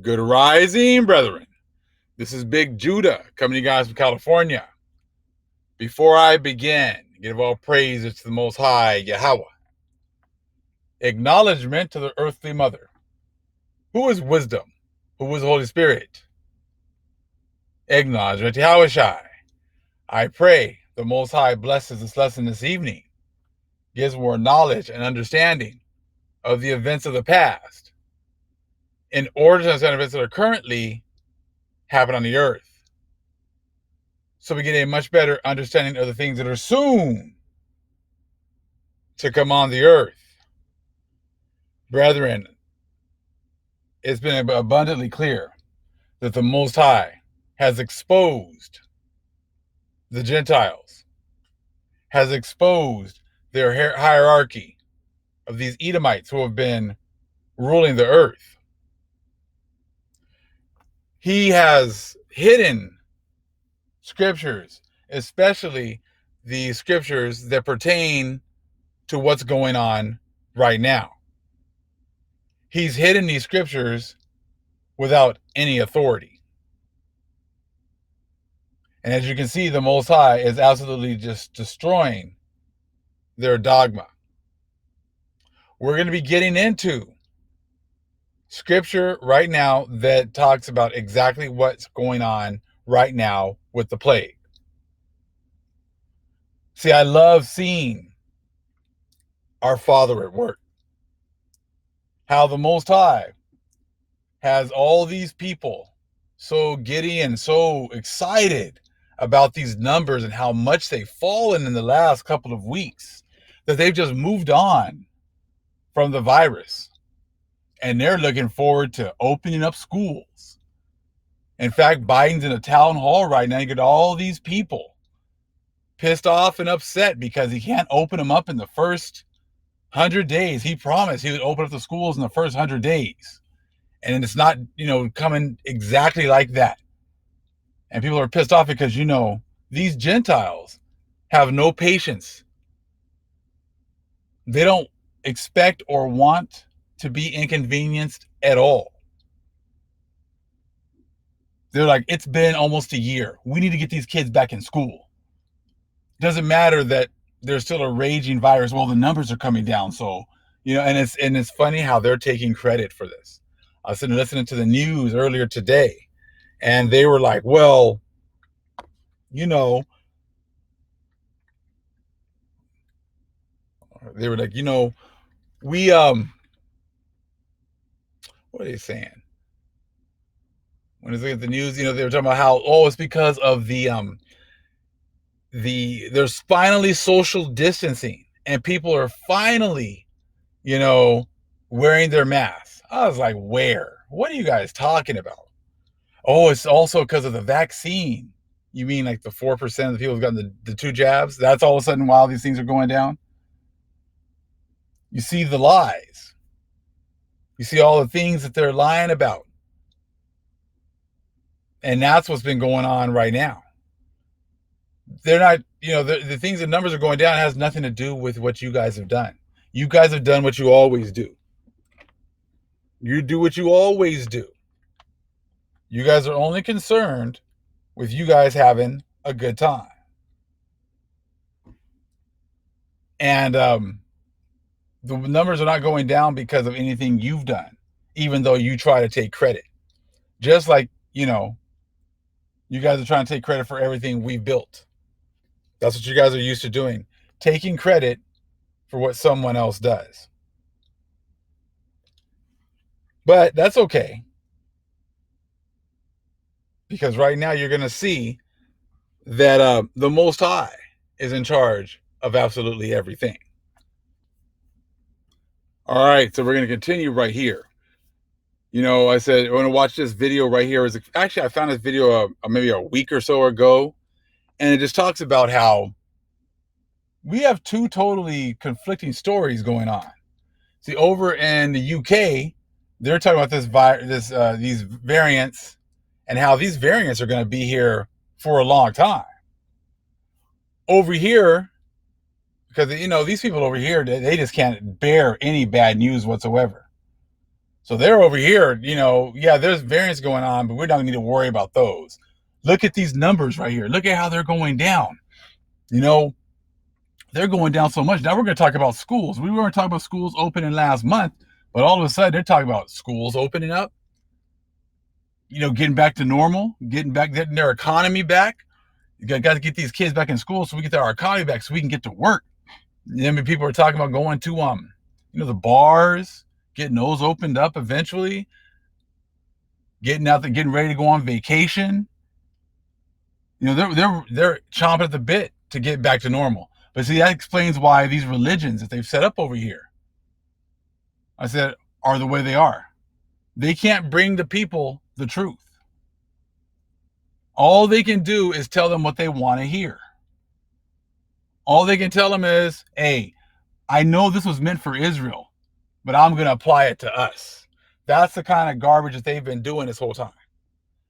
Good rising, brethren. This is Big Judah coming to you guys from California. Before I begin, give all praises to the Most High, Yahweh. Acknowledgement to the earthly mother. Who is wisdom? Who is the Holy Spirit? Acknowledgement to Yahushai. I pray the Most High blesses this lesson this evening, gives more knowledge and understanding of the events of the past in order to understand events that are currently happening on the earth. So we get a much better understanding of the things that are soon to come on the earth. Brethren, it's been abundantly clear that the Most High has exposed the Gentiles, has exposed their hierarchy of these Edomites who have been ruling the earth. He has hidden scriptures, especially the scriptures that pertain to what's going on right now. He's hidden these scriptures without any authority. And as you can see, the Most High is absolutely just destroying their dogma. We're going to be getting into scripture right now that talks about exactly what's going on right now with the plague. See, I love seeing our Father at work. How the Most High has all these people so giddy and so excited about these numbers and how much they've fallen in the last couple of weeks that they've just moved on from the virus. And they're looking forward to opening up schools. In fact, Biden's in a town hall right now. You get all these people pissed off and upset because he can't open them up in the first 100 days. He promised he would open up the schools in the first 100 days. And it's not, coming exactly like that. And people are pissed off because, these Gentiles have no patience. They don't expect or want to be inconvenienced at all. They're like, it's been almost a year. We need to get these kids back in school. It doesn't matter that there's still a raging virus. Well, the numbers are coming down. So, and it's funny how they're taking credit for this. I was listening to the news earlier today, and they were like, well, they were like, we, what are they saying? When I was looking at the news, they were talking about how, it's because of there's finally social distancing and people are finally, wearing their masks. I was like, where? What are you guys talking about? Oh, it's also because of the vaccine. You mean like the 4% of the people who've gotten the 2 jabs? That's all of a sudden while these things are going down? You see the lies. You see all the things that they're lying about. And that's what's been going on right now. They're not, the things, the numbers are going down has nothing to do with what you guys have done. You guys have done what you always do. You do what you always do. You guys are only concerned with you guys having a good time. And the numbers are not going down because of anything you've done, even though you try to take credit. Just like, you guys are trying to take credit for everything we've built. That's what you guys are used to doing, taking credit for what someone else does. But that's okay. Because right now you're going to see that the Most High is in charge of absolutely everything. All right, so we're going to continue right here. I said, I want to watch this video right here. Actually, I found this video maybe a week or so ago, and it just talks about how we have 2 totally conflicting stories going on. See, over in the UK, they're talking about these variants and how these variants are going to be here for a long time. Over here, because these people over here, they just can't bear any bad news whatsoever. So they're over here, yeah, there's variants going on, but we're not going to need to worry about those. Look at these numbers right here. Look at how they're going down. They're going down so much. Now we're going to talk about schools. We weren't talking about schools opening last month, but all of a sudden they're talking about schools opening up, getting back to normal, getting their economy back. You got to get these kids back in school so we get our economy back so we can get to work. People are talking about going to, the bars, getting those opened up eventually, getting out there, getting ready to go on vacation. They're chomping at the bit to get back to normal. But see, that explains why these religions that they've set up over here, I said, are the way they are. They can't bring the people the truth. All they can do is tell them what they want to hear. All they can tell them is, hey, I know this was meant for Israel, but I'm going to apply it to us. That's the kind of garbage that they've been doing this whole time.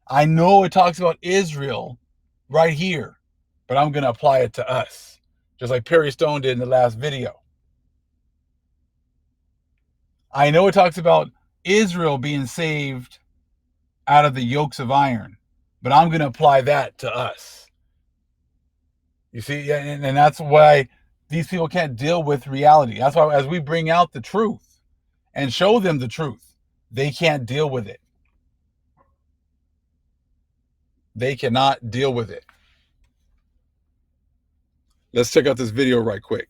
I know it talks about Israel right here, but I'm going to apply it to us, just like Perry Stone did in the last video. I know it talks about Israel being saved out of the yokes of iron, but I'm going to apply that to us. You see, and that's why these people can't deal with reality. That's why as we bring out the truth and show them the truth, they can't deal with it. They cannot deal with it. Let's check out this video right quick.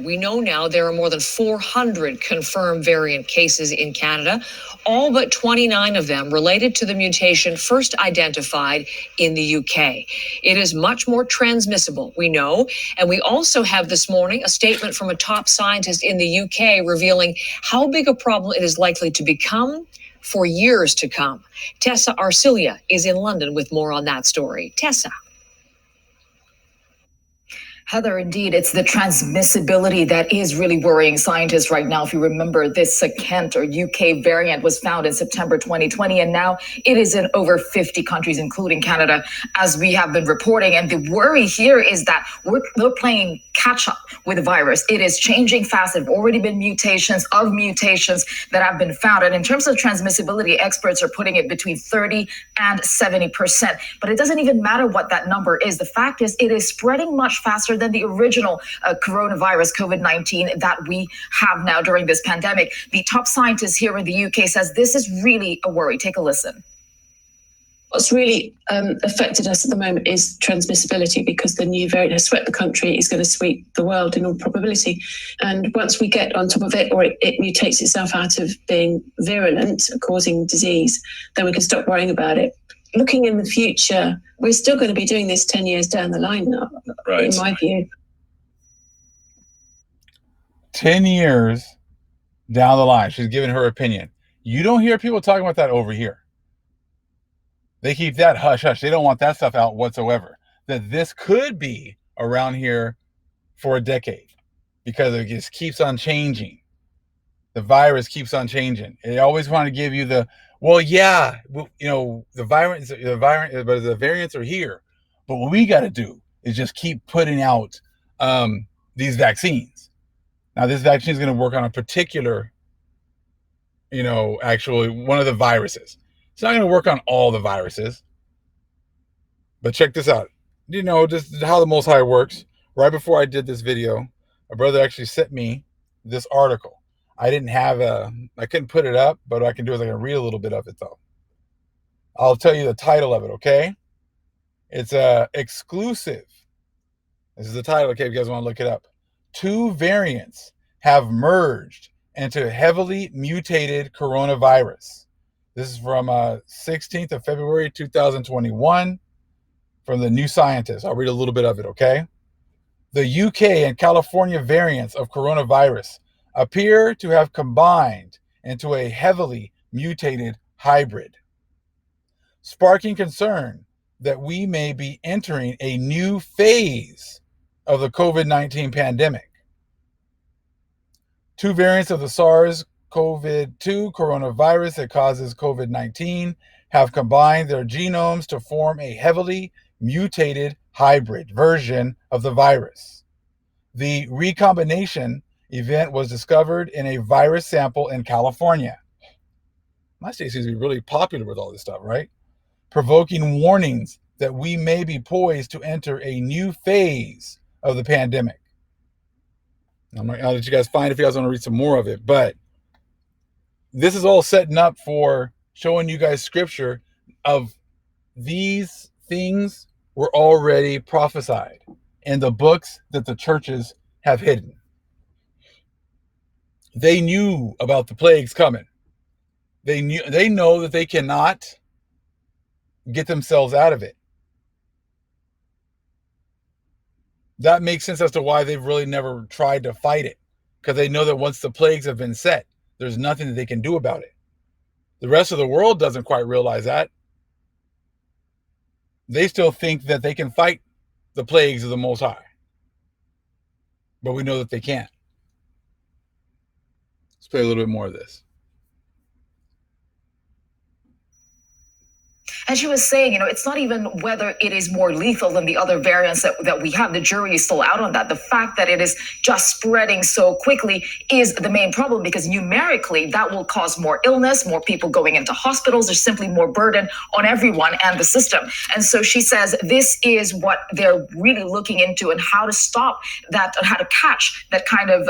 We know now there are more than 400 confirmed variant cases in Canada, all but 29 of them related to the mutation first identified in the UK. It is much more transmissible, we know, and we also have this morning a statement from a top scientist in the UK revealing how big a problem it is likely to become for years to come. Tessa Arcilia is in London with more on that story. Tessa. Heather, indeed, it's the transmissibility that is really worrying scientists right now. If you remember, this Kent or UK variant was found in September 2020, and now it is in over 50 countries, including Canada, as we have been reporting. And the worry here is that we're playing catch up with the virus. It is changing fast. There have already been mutations that have been found. And in terms of transmissibility, experts are putting it between 30 and 70%. But it doesn't even matter what that number is. The fact is, it is spreading much faster than the original coronavirus, COVID-19, that we have now during this pandemic. The top scientist here in the UK says this is really a worry. Take a listen. What's really affected us at the moment is transmissibility, because the new variant has swept the country, is going to sweep the world in all probability. And once we get on top of it, or it mutates itself out of being virulent, causing disease, then we can stop worrying about it. Looking in the future, we're still going to be doing this 10 years down the line now, right, in my view. 10 years down the line, she's giving her opinion. You don't hear people talking about that over here. They keep that hush-hush. They don't want that stuff out whatsoever. That this could be around here for a decade because it just keeps on changing. The virus keeps on changing. They always want to give you the, well, yeah, the variants are here. But what we got to do is just keep putting out these vaccines. Now, this vaccine is going to work on a particular, actually one of the viruses. It's not going to work on all the viruses. But check this out. This is how the Most High works. Right before I did this video, a brother actually sent me this article. I couldn't put it up, but what I can do is I can read a little bit of it, though. I'll tell you the title of it, okay? It's exclusive. This is the title, okay, if you guys want to look it up. 2 variants have merged into heavily mutated coronavirus. This is from 16th of February, 2021, from the New Scientist. I'll read a little bit of it, okay? The UK and California variants of coronavirus appear to have combined into a heavily mutated hybrid, sparking concern that we may be entering a new phase of the COVID-19 pandemic. 2 variants of the SARS-CoV-2 coronavirus that causes COVID-19 have combined their genomes to form a heavily mutated hybrid version of the virus. The recombination event was discovered in a virus sample in California. My state seems to be really popular with all this stuff, right? Provoking warnings that we may be poised to enter a new phase of the pandemic. I'll let you guys find if you guys want to read some more of it, but this is all setting up for showing you guys scripture of these things were already prophesied in the books that the churches have hidden. They knew about the plagues coming. They know that they cannot get themselves out of it. That makes sense as to why they've really never tried to fight it, because they know that once the plagues have been set, there's nothing that they can do about it. The rest of the world doesn't quite realize that. They still think that they can fight the plagues of the Most High, but we know that they can't. Let's play a little bit more of this. And she was saying, it's not even whether it is more lethal than the other variants that we have. The jury is still out on that. The fact that it is just spreading so quickly is the main problem, because numerically that will cause more illness, more people going into hospitals. There's simply more burden on everyone and the system. And so she says this is what they're really looking into, and how to stop that, how to catch that kind of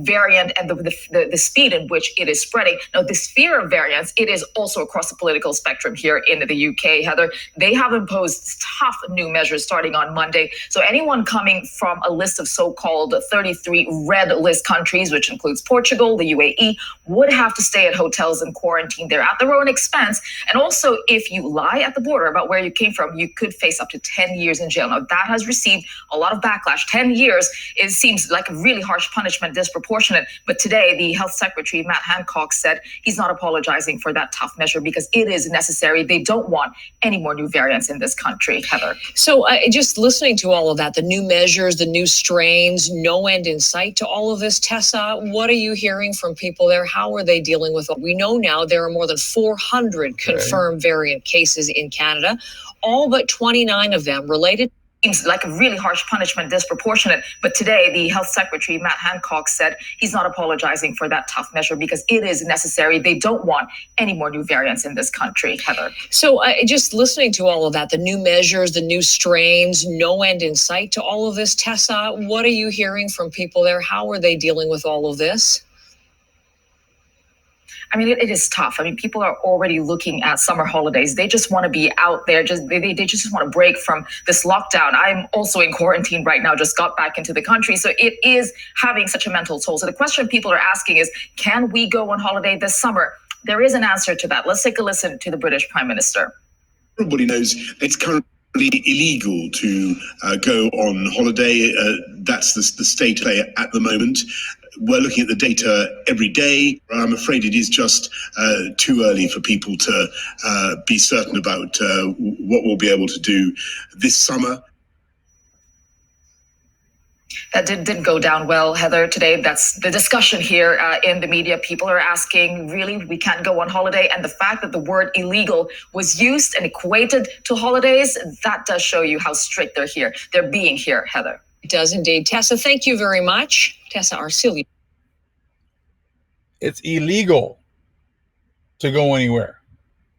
variant and the speed in which it is spreading. Now, this fear of variants, it is also across the political spectrum here in the UK. Heather, they have imposed tough new measures starting on Monday. So anyone coming from a list of so-called 33 red list countries, which includes Portugal, the UAE, would have to stay at hotels and quarantine there at their own expense. And also, if you lie at the border about where you came from, you could face up to 10 years in jail. Now, that has received a lot of backlash. 10 years, it seems like a really harsh punishment, disproportionate. But today, the health secretary, Matt Hancock, said he's not apologizing for that tough measure because it is necessary. They don't want any more new variants in this country, Heather. So just listening to all of that, the new measures, the new strains, no end in sight to all of this, Tessa, what are you hearing from people there? How are they dealing with it? We know now there are more than 400 confirmed variant cases in Canada, all but 29 of them related. Seems like a really harsh punishment, disproportionate. But today, the health secretary, Matt Hancock, said he's not apologizing for that tough measure because it is necessary. They don't want any more new variants in this country, Heather. So just listening to all of that, the new measures, the new strains, no end in sight to all of this, Tessa, what are you hearing from people there? How are they dealing with all of this? I mean, it is tough. I mean, people are already looking at summer holidays. They just want to be out there. They just want to break from this lockdown. I'm also in quarantine right now, just got back into the country. So it is having such a mental toll. So the question people are asking is, can we go on holiday this summer? There is an answer to that. Let's take a listen to the British Prime Minister. Everybody knows it's currently illegal to go on holiday. That's the state at the moment. We're looking at the data every day. I'm afraid it is just too early for people to be certain about what we'll be able to do this summer. That didn't go down well, Heather, today. That's the discussion here in the media. People are asking, really, we can't go on holiday? And the fact that the word illegal was used and equated to holidays, that does show you how strict they're being here, Heather. It does indeed. Tessa, thank you very much. Tessa Arcilio. It's illegal to go anywhere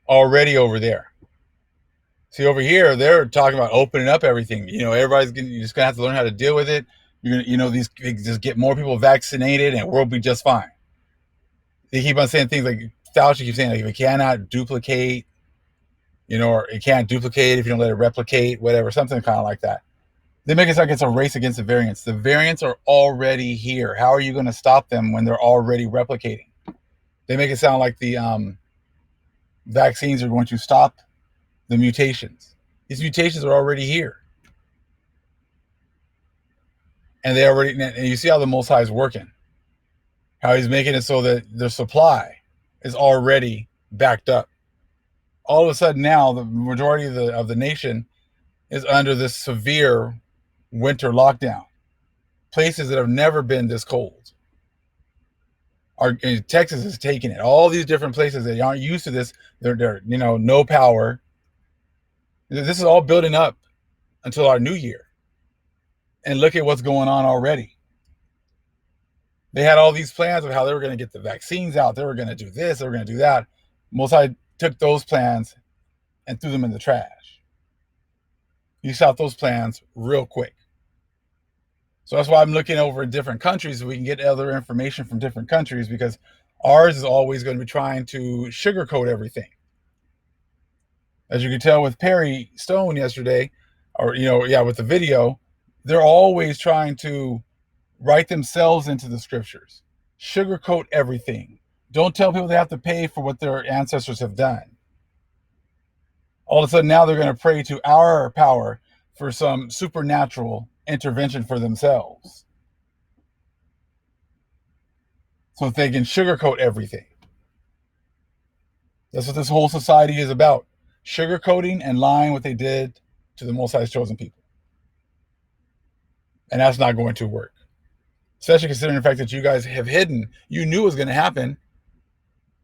already over there. See, over here, they're talking about opening up everything. You're just gonna have to learn how to deal with it. You're gonna, just get more people vaccinated and we'll be just fine. They keep on saying things like Fauci keeps saying, like, if it cannot duplicate, or it can't duplicate if you don't let it replicate, whatever, something kind of like that. They make it sound like it's a race against the variants. The variants are already here. How are you going to stop them when they're already replicating? They make it sound like the vaccines are going to stop the mutations. These mutations are already here. And you see how the Most High is working. How he's making it so that the supply is already backed up. All of a sudden now, the majority of the nation is under this severe winter lockdown. Places that have never been this cold. Texas is taking it. All these different places that aren't used to this, they're no power. This is all building up until our new year. And look at what's going on already. They had all these plans of how they were going to get the vaccines out. They were going to do this. They were going to do that. Most High took those plans and threw them in the trash. He shot those plans real quick. So that's why I'm looking over at different countries so we can get other information from different countries, because ours is always going to be trying to sugarcoat everything. As you can tell with Perry Stone yesterday, or with the video, they're always trying to write themselves into the scriptures, sugarcoat everything. Don't tell people they have to pay for what their ancestors have done. All of a sudden now they're going to pray to our power for some supernatural intervention for themselves, so that they can sugarcoat everything. That's what this whole society is about, sugarcoating and lying what they did to the Most High's chosen people. And that's not going to work, especially considering the fact that you guys have hidden. You knew it was going to happen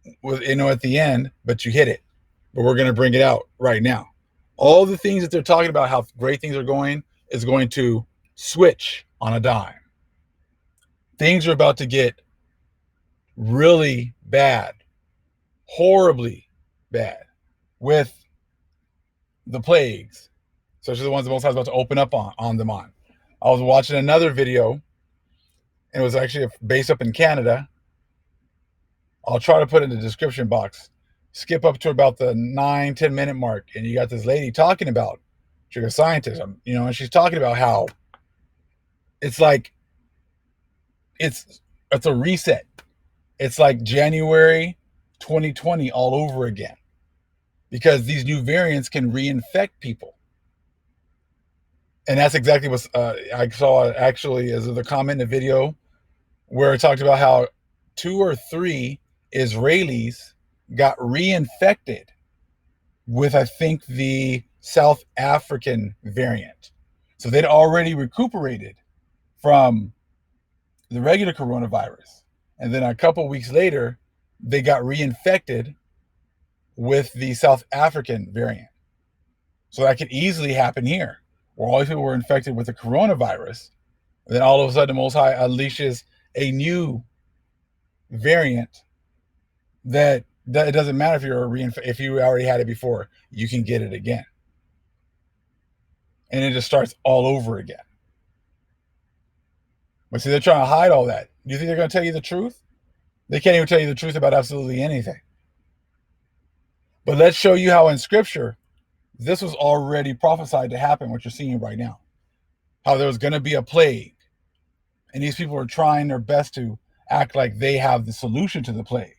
at the end, but you hid it. But we're going to bring it out right now. All the things that they're talking about, how great things are going, is going to switch on a dime. Things are about to get really bad, horribly bad, with the plagues, especially the ones the Most High is about to open up on them on. I was watching another video, and it was actually based up in Canada. I'll try to put it in the description box. Skip up to about the 9-10 minute mark, and you got this lady talking about sugar scientism, and she's talking about how it's like it's a reset. It's like January 2020 all over again, because these new variants can reinfect people. And that's exactly what I saw actually as the comment in the video, where it talked about how 2 or 3 Israelis got reinfected with, I think, the South African variant. So they'd already recuperated from the regular coronavirus. And then a couple weeks later, they got reinfected with the South African variant. So that could easily happen here, where all these people were infected with the coronavirus. And then all of a sudden, the Most High unleashes a new variant that it doesn't matter if you already had it before, you can get it again. And it just starts all over again. But see, they're trying to hide all that. Do you think they're going to tell you the truth? They can't even tell you the truth about absolutely anything. But let's show you how in Scripture, this was already prophesied to happen, what you're seeing right now. How there was going to be a plague. And these people are trying their best to act like they have the solution to the plague.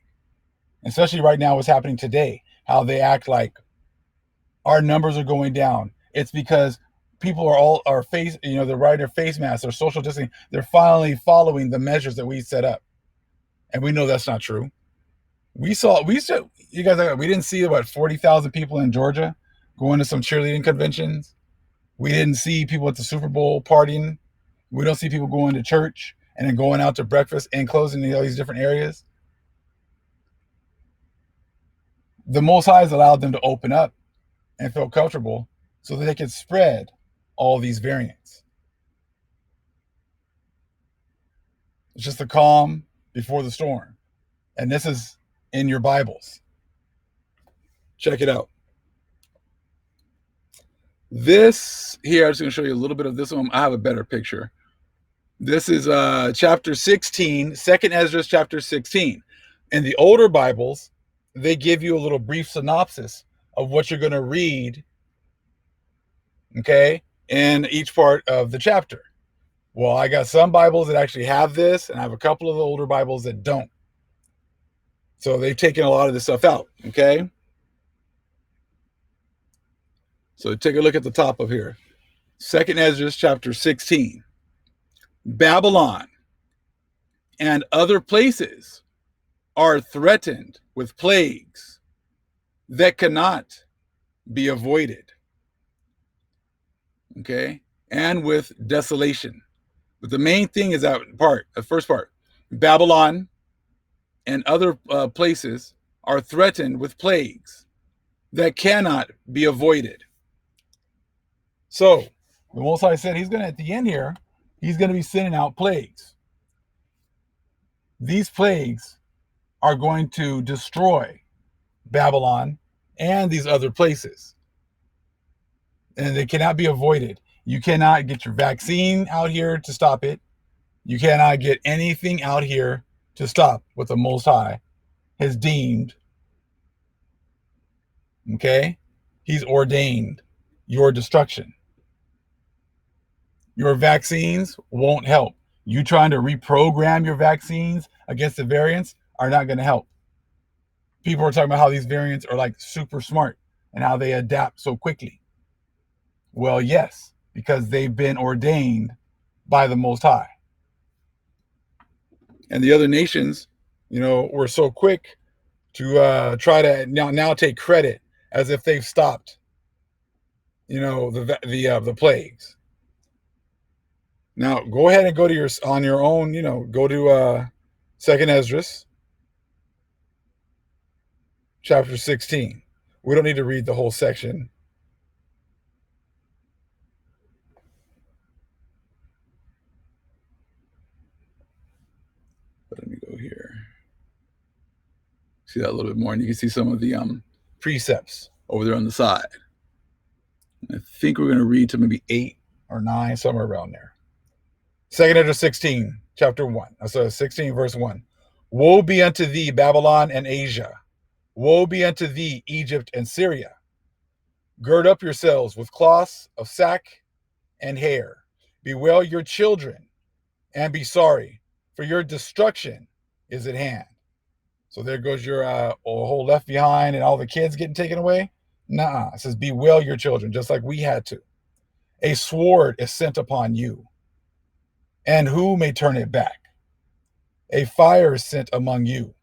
Especially right now, what's happening today, how they act like our numbers are going down. It's because people are they're wearing their face masks, they're social distancing. They're finally following the measures that we set up. And we know that's not true. We didn't see about 40,000 people in Georgia going to some cheerleading conventions. We didn't see people at the Super Bowl partying. We don't see people going to church and then going out to breakfast and closing in all these different areas. The Most High has allowed them to open up and feel comfortable so that they can spread all these variants. It's just the calm before the storm. And this is in your Bibles. Check it out. This here, I'm just going to show you a little bit of this one. I have a better picture. This is chapter 16, 2nd Esdras chapter 16. In the older Bibles, they give you a little brief synopsis of what you're going to read, okay, in each part of the chapter. Well, I got some Bibles that actually have this, and I have a couple of the older Bibles that don't. So they've taken a lot of this stuff out, okay? So take a look at the top of here. 2nd Esdras chapter 16. Babylon and other places are threatened with plagues that cannot be avoided, okay, and with desolation. But the main thing is that part, the first part. Babylon and other places are threatened with plagues that cannot be avoided. So the Most High said he's going to, at the end here, he's going to be sending out plagues. these plagues are going to destroy Babylon and these other places. And they cannot be avoided. You cannot get your vaccine out here to stop it. You cannot get anything out here to stop what the Most High has deemed. Okay? He's ordained your destruction. Your vaccines won't help. You trying to reprogram your vaccines against the variants are not going to help. People are talking about how these variants are like super smart and how they adapt so quickly. Well, yes, because they've been ordained by the Most High. And the other nations, were so quick to try to now take credit as if they've stopped, the plagues. Now go ahead and go to on your own, go to Second Esdras, chapter 16. We don't need to read the whole section. Let me go here. See that a little bit more, and you can see some of the precepts over there on the side. I think we're going to read to maybe 8 or 9, somewhere around there. Second Esdras 16, chapter 1. So 16, verse 1. Woe be unto thee, Babylon and Asia. Woe be unto thee, Egypt and Syria. Gird up yourselves with cloths of sack and hair. Bewail your children and be sorry, for your destruction is at hand. So there goes your whole left behind and all the kids getting taken away. Nuh-uh. It says, bewail your children, just like we had to. A sword is sent upon you, and who may turn it back? A fire is sent among you,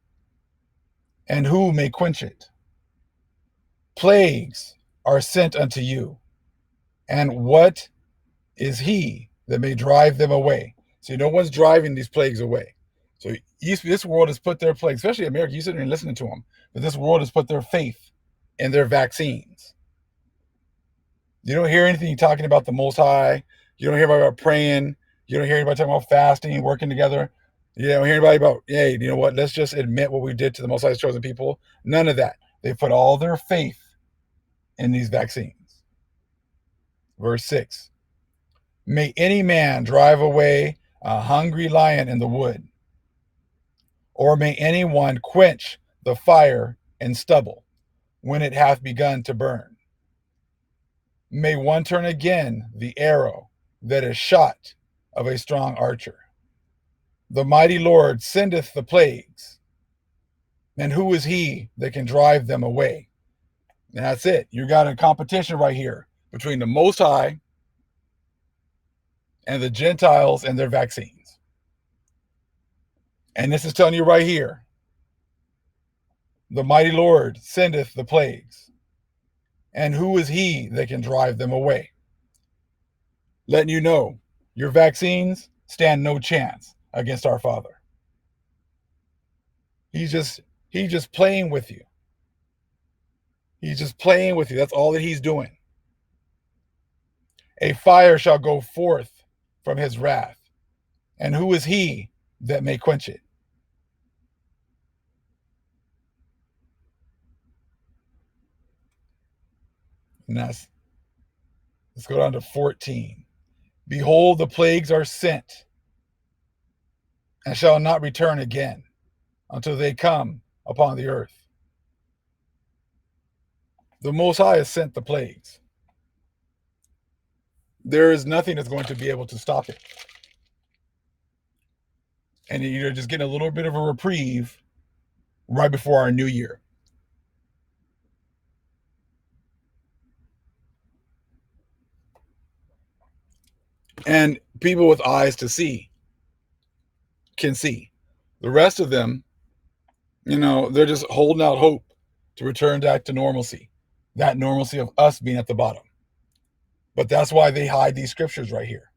and who may quench it? Plagues are sent unto you, and what is he that may drive them away? So no one's driving these plagues away. So this world has put their plagues, especially America, you sitting there listening to them, but this world has put their faith in their vaccines. You don't hear anything talking about the Most High. You don't hear anybody about praying. You don't hear anybody talking about fasting, working together. You don't hear anybody about, hey, you know what? Let's just admit what we did to the Most High's chosen people. None of that. They put all their faith in these vaccines. Verse 6. May any man drive away a hungry lion in the wood, or may anyone quench the fire in stubble when it hath begun to burn. May one turn again the arrow that is shot of a strong archer. The mighty Lord sendeth the plagues, and who is he that can drive them away? And that's it. You got a competition right here between the Most High and the Gentiles and their vaccines. And this is telling you right here, the mighty Lord sendeth the plagues, and who is he that can drive them away? Letting you know, your vaccines stand no chance against our Father. He's just playing with you. He's just playing with you. That's all that he's doing. A fire shall go forth from his wrath, and who is he that may quench it? And let's go down to 14. Behold, the plagues are sent, and shall not return again until they come upon the earth. The Most High has sent the plagues. There is nothing that's going to be able to stop it. And you're just getting a little bit of a reprieve right before our new year. And people with eyes to see can see. The rest of them, they're just holding out hope to return back to normalcy. That normalcy of us being at the bottom. But that's why they hide these scriptures right here.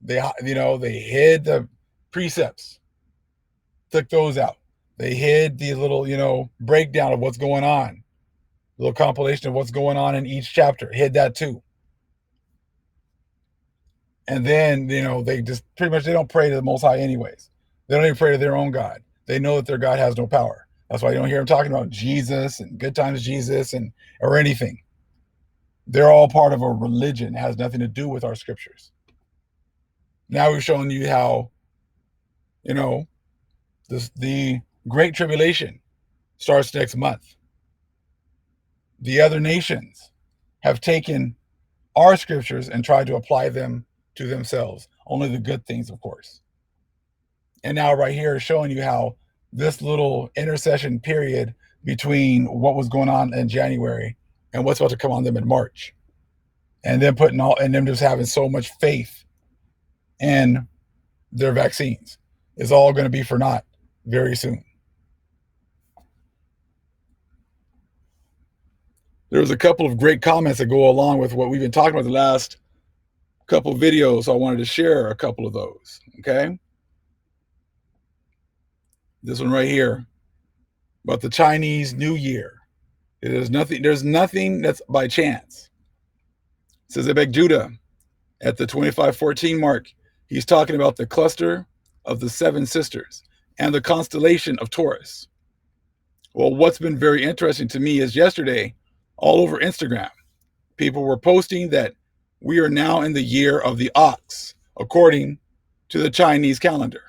They hid the precepts, took those out. They hid the little, breakdown of what's going on, a little compilation of what's going on in each chapter, hid that too. And then, they just pretty much, they don't pray to the Most High anyways. They don't even pray to their own God. They know that their God has no power. That's why you don't hear them talking about Jesus and good times Jesus and or anything. They're all part of a religion. It has nothing to do with our scriptures. Now we've shown you how, the Great Tribulation starts next month. The other nations have taken our scriptures and tried to apply them to themselves. Only the good things, of course. And now right here is showing you how this little intercession period between what was going on in January and what's about to come on them in March, and then them just having so much faith in their vaccines is all going to be for naught very soon. There's a couple of great comments that go along with what we've been talking about the last couple of videos. So I wanted to share a couple of those. Okay. This one right here about the Chinese New Year. There's nothing that's by chance. It says Ebek Judah at the 2514 mark. He's talking about the cluster of the seven sisters and the constellation of Taurus. Well, what's been very interesting to me is yesterday, all over Instagram, people were posting that we are now in the year of the ox, according to the Chinese calendar.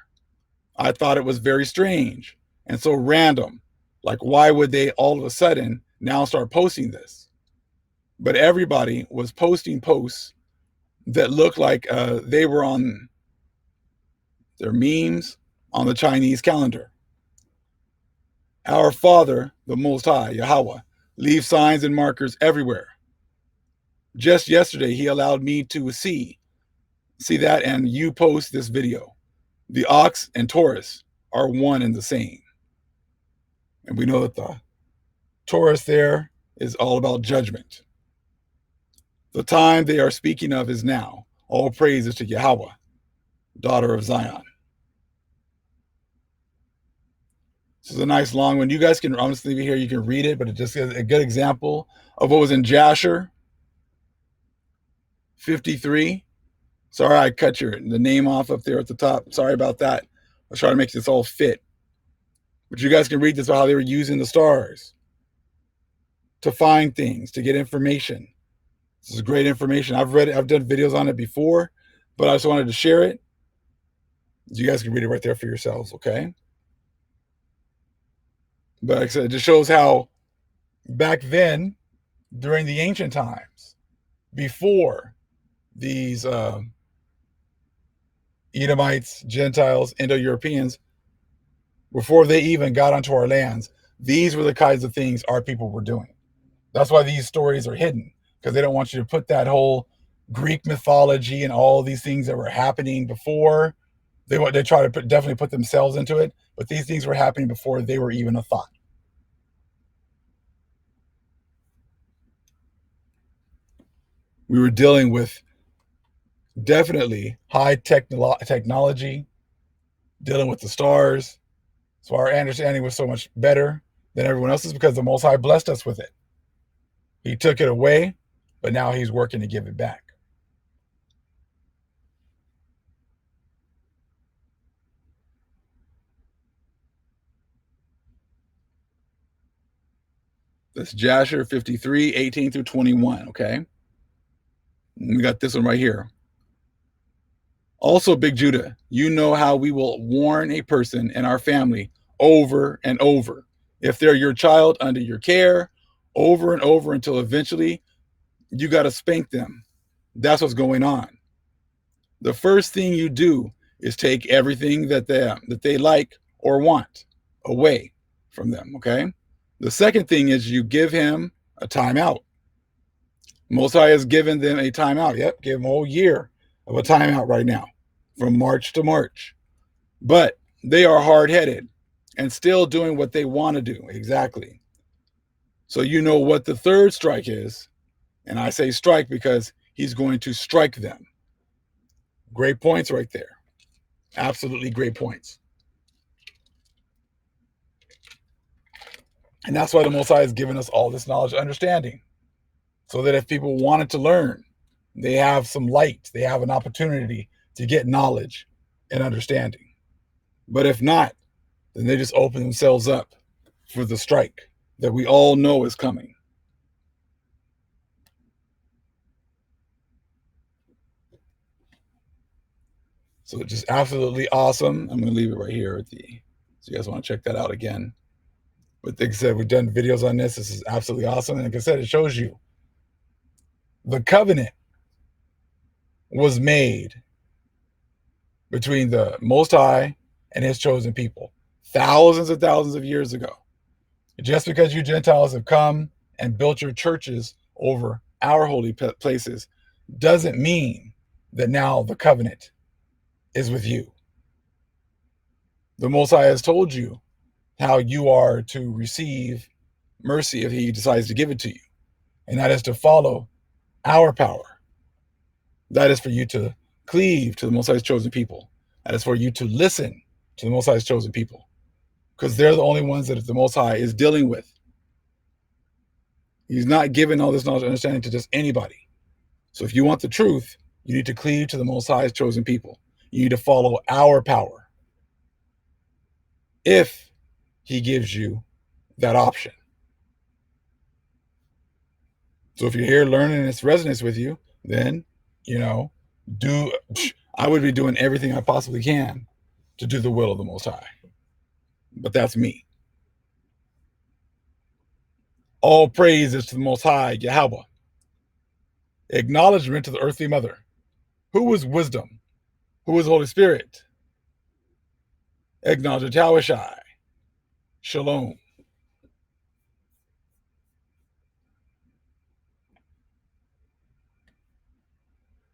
I thought it was very strange and so random. Like, why would they all of a sudden now start posting this? But everybody was posting posts that looked like they were on their memes on the Chinese calendar. Our Father, the Most High, Yahweh, leaves signs and markers everywhere. Just yesterday, he allowed me to see that, and you post this video. The ox and Taurus are one and the same. And we know that the Taurus there is all about judgment. The time they are speaking of is now. All praises to Yahweh, daughter of Zion. This is a nice long one. You guys can honestly be here. You can read it, but it just is a good example of what was in Jasher 53. Sorry, I cut the name off up there at the top. Sorry about that. I'll try to make this all fit. But you guys can read this about how they were using the stars to find things, to get information. This is great information. I've read it. I've done videos on it before, but I just wanted to share it. You guys can read it right there for yourselves, okay? But like I said, it just shows how back then, during the ancient times, before these Edomites, Gentiles, Indo-Europeans, before they even got onto our lands, these were the kinds of things our people were doing. That's why these stories are hidden, because they don't want you to put that whole Greek mythology and all these things that were happening before. They try to definitely put themselves into it, but these things were happening before they were even a thought. We were dealing with definitely high technology, dealing with the stars. So our understanding was so much better than everyone else's because the Most High blessed us with it. He took it away, but now he's working to give it back. This Jasher 53, 18 through 21, okay? And we got this one right here. Also, Big Judah, you know how we will warn a person in our family over and over. If they're your child under your care, over and over until eventually you got to spank them. That's what's going on. The first thing you do is take everything that they like or want away from them, okay? The second thing is you give him a timeout. Most High has given them a timeout. Yep, give them a whole year of a timeout right now, from March to March. But they are hard-headed and still doing what they want to do. Exactly. So you know what the third strike is. And I say strike because he's going to strike them. Great points right there. Absolutely great points. And that's why the Most High has given us all this knowledge and understanding. So that if people wanted to learn, they have some light. They have an opportunity to get knowledge and understanding. But if not, then they just open themselves up for the strike that we all know is coming. So it's just absolutely awesome. I'm going to leave it right here at the, so you guys want to check that out again. But like I said, we've done videos on this. This is absolutely awesome. And like I said, it shows you the covenant was made between the Most High and his chosen people thousands and thousands of years ago. Just because you Gentiles have come and built your churches over our holy places doesn't mean that now the covenant is with you. The Most High has told you how you are to receive mercy if he decides to give it to you. And that is to follow our power. That is for you to cleave to the Most High's chosen people. That is for you to listen to the Most High's chosen people. Because they're the only ones that the Most High is dealing with. He's not giving all this knowledge and understanding to just anybody. So if you want the truth, you need to cleave to the Most High's chosen people. You need to follow our power. If he gives you that option. So if you're here learning and it's resonates with you, then, I would be doing everything I possibly can to do the will of the Most High. But that's me. All praise is to the Most High, Yahweh. Acknowledgement to the earthly mother. Who is wisdom? Who is Holy Spirit? Acknowledge Yahweh Shai. Shalom.